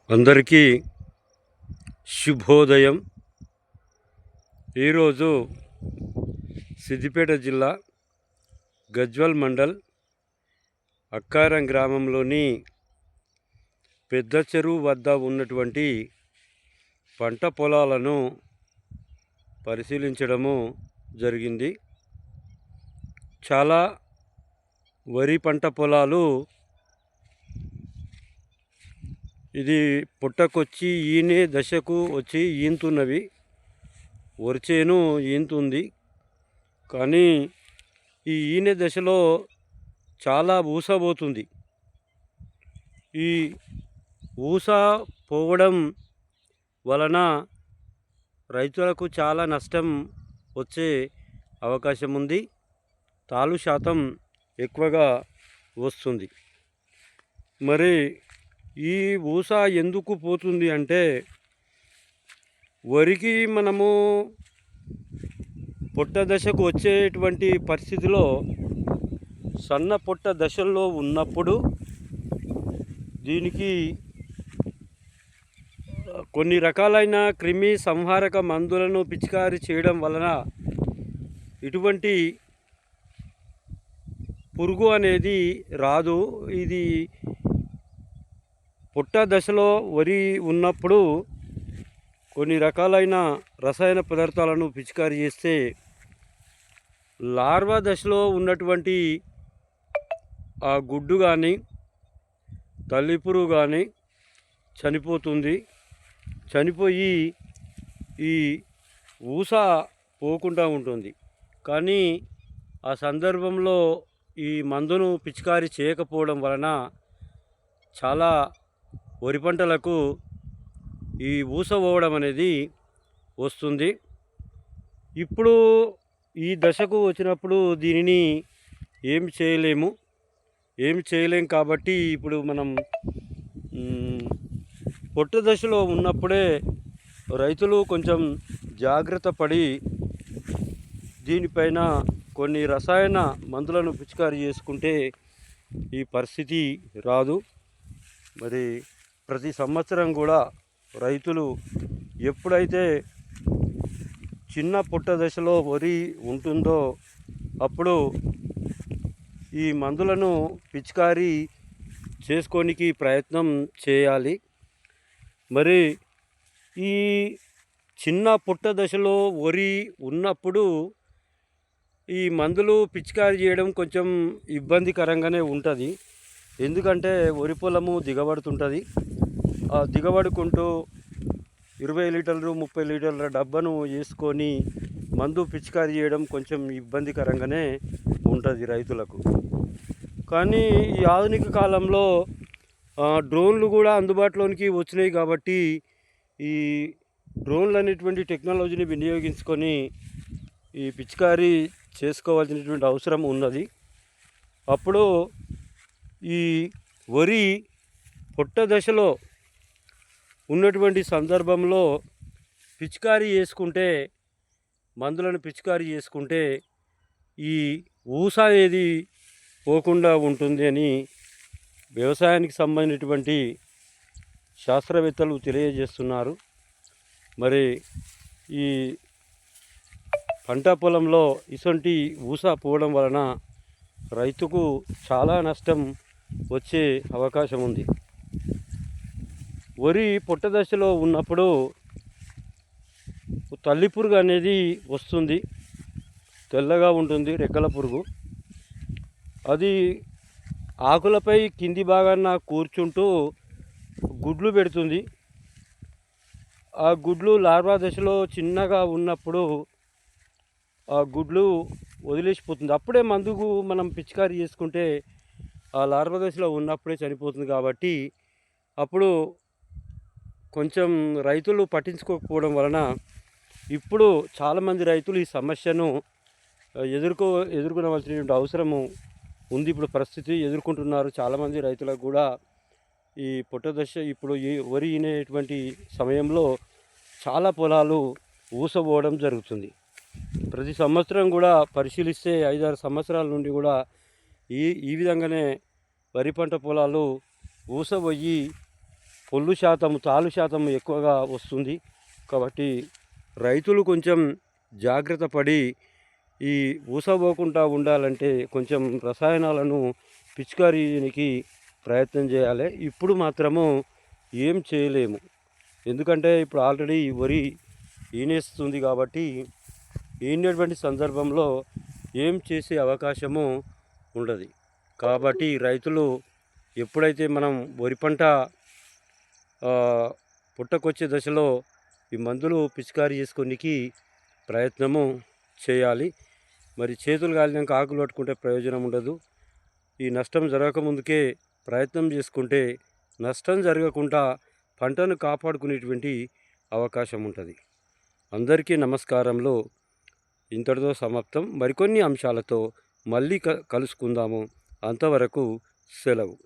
అందరికీ శుభోదయం. ఈరోజు సిద్దిపేట జిల్లా గజ్వల్ మండల్ అక్కారం గ్రామంలోని పెద్ద చెరువు వద్ద ఉన్నటువంటి పంట పొలాలను పరిశీలించడము జరిగింది. చాలా వరి పంట పొలాలు ఇది పుట్టకొచ్చి ఈనే దశకు వచ్చి ఈనుతున్నవి. వరిచేను ఈనుతుంది, కానీ ఈ ఈనే దశలో చాలా ఊస పోతుంది. ఈ ఊస పోవడం వలన రైతులకు చాలా నష్టం వచ్చే అవకాశం ఉంది. తాలు శాతం ఎక్కువగా వస్తుంది. మరి ఈ ఊస ఎందుకు పోతుంది అంటే, వరికి మనము పొట్ట దశకు వచ్చేటువంటి పరిస్థితిలో సన్న పొట్ట దశల్లో ఉన్నప్పుడు దీనికి కొన్ని రకాలైన క్రిమి సంహారక మందులను పిచికారీ చేయడం వలన ఇటువంటి పురుగు అనేది రాదు. ఇది పుట్ట దశలో వరి ఉన్నప్పుడు కొన్ని రకాలైన రసాయన పదార్థాలను పిచికారీ చేస్తే లార్వా దశలో ఉన్నటువంటి ఆ గుడ్డు కానీ తల్లిపురుగు కానీ చనిపోతుంది. చనిపోయి ఈ ఊస పోకుండా ఉంటుంది. కానీ ఆ సందర్భంలో ఈ మందును పిచికారీ చేయకపోవడం వలన చాలా వరి పంటలకు ఈ ఊస పోవడం అనేది వస్తుంది. ఇప్పుడు ఈ దశకు వచ్చినప్పుడు దీనిని ఏమి చేయలేం కాబట్టి ఇప్పుడు మనం పొట్టు దశలో ఉన్నప్పుడే రైతులు కొంచెం జాగ్రత్త పడి దీనిపైన కొన్ని రసాయన మందులను పిచికారీ చేసుకుంటే ఈ పరిస్థితి రాదు. మరి ప్రతి సంవత్సరం కూడా రైతులు ఎప్పుడైతే చిన్న పుట్ట దశలో వరి ఉంటుందో అప్పుడు ఈ మందులను పిచికారీ చేసుకోనికి ప్రయత్నం చేయాలి. మరి ఈ చిన్న పుట్ట దశలో వరి ఉన్నప్పుడు ఈ మందులు పిచికారీ చేయడం కొంచెం ఇబ్బందికరంగానే ఉంటుంది. ఎందుకంటే వరి పొలము దిగబడుతుంటుంది. ఆ దిగబడుకుంటూ 20 లీటర్లు 30 లీటర్ల డబ్బాను వేసుకొని మందు పిచికారీ చేయడం కొంచెం ఇబ్బందికరంగానే ఉంటుంది రైతులకు. కానీ ఈ ఆధునిక కాలంలో డ్రోన్లు కూడా అందుబాటులోనికి వచ్చినాయి కాబట్టి ఈ డ్రోన్లు అనేటువంటి టెక్నాలజీని వినియోగించుకొని ఈ పిచికారీ చేసుకోవాల్సినటువంటి అవసరం ఉన్నది. అప్పుడు ఈ వరి పొట్ట దశలో ఉన్నటువంటి సందర్భంలో పిచికారీ చేసుకుంటే, మందులను పిచికారీ చేసుకుంటే ఈ ఊస అనేది పోకుండా ఉంటుంది అని వ్యవసాయానికి సంబంధించినటువంటి శాస్త్రవేత్తలు తెలియజేస్తున్నారు. మరి ఈ పంట పొలంలో ఇటువంటి ఊస పోవడం వలన రైతుకు చాలా నష్టం వచ్చే అవకాశం ఉంది. వరి పొట్ట దశలో ఉన్నప్పుడు తల్లి పురుగు అనేది వస్తుంది. తెల్లగా ఉంటుంది, రెక్కల పురుగు. అది ఆకులపై కింది భాగాన కూర్చుంటూ గుడ్లు పెడుతుంది. ఆ గుడ్లు లార్వా దశలో చిన్నగా ఉన్నప్పుడు ఆ గుడ్లు వదిలేసిపోతుంది. అప్పుడే మందుకు మనం పిచికారీ చేసుకుంటే ఆ లార్వా దశలో ఉన్నప్పుడే చనిపోతుంది. కాబట్టి అప్పుడు కొంచెం రైతులు పట్టించుకోకపోవడం వలన ఇప్పుడు చాలామంది రైతులు ఈ సమస్యను ఎదుర్కొనవలసినటువంటి అవసరము ఉంది. ఇప్పుడు పరిస్థితి ఎదుర్కొంటున్నారు చాలామంది రైతులకు కూడా. ఈ పొట్ట దశ ఇప్పుడు ఈ వరి అనేటువంటి సమయంలో చాలా పొలాలు ఊసపోవడం జరుగుతుంది. ప్రతి సంవత్సరం కూడా పరిశీలిస్తే 5-6 సంవత్సరాల నుండి కూడా ఈ విధంగానే వరి పంట పొలాలు ఊసబోయి పొల్లు శాతం తాలు శాతం ఎక్కువగా వస్తుంది. కాబట్టి రైతులు కొంచెం జాగ్రత్త పడి ఈ ఊసపోకుండా ఉండాలంటే కొంచెం రసాయనాలను పిచికారీకి ప్రయత్నం చేయాలి. ఇప్పుడు మాత్రము ఏం చేయలేము. ఎందుకంటే ఇప్పుడు ఆల్రెడీ వరి ఈనేస్తుంది కాబట్టి ఈనేటువంటి సందర్భంలో ఏం చేసే అవకాశము ఉండదు. కాబట్టి రైతులు ఎప్పుడైతే మనం వరి పంట పుట్టకొచ్చే దశలో ఈ మందులు పిచికారీ చేసుకోనికి ప్రయత్నము చేయాలి. మరి చేతులు కాలినాక ఆకులు పట్టుకుంటే ప్రయోజనం ఉండదు. ఈ నష్టం జరగకముందుకే ప్రయత్నం చేసుకుంటే నష్టం జరగకుండా పంటను కాపాడుకునేటువంటి అవకాశం ఉంటుంది. అందరికీ నమస్కారంలో ఇంతటితో సమాప్తం. మరికొన్ని అంశాలతో మళ్ళీ కలుసుకుందాము. అంతవరకు సెలవు.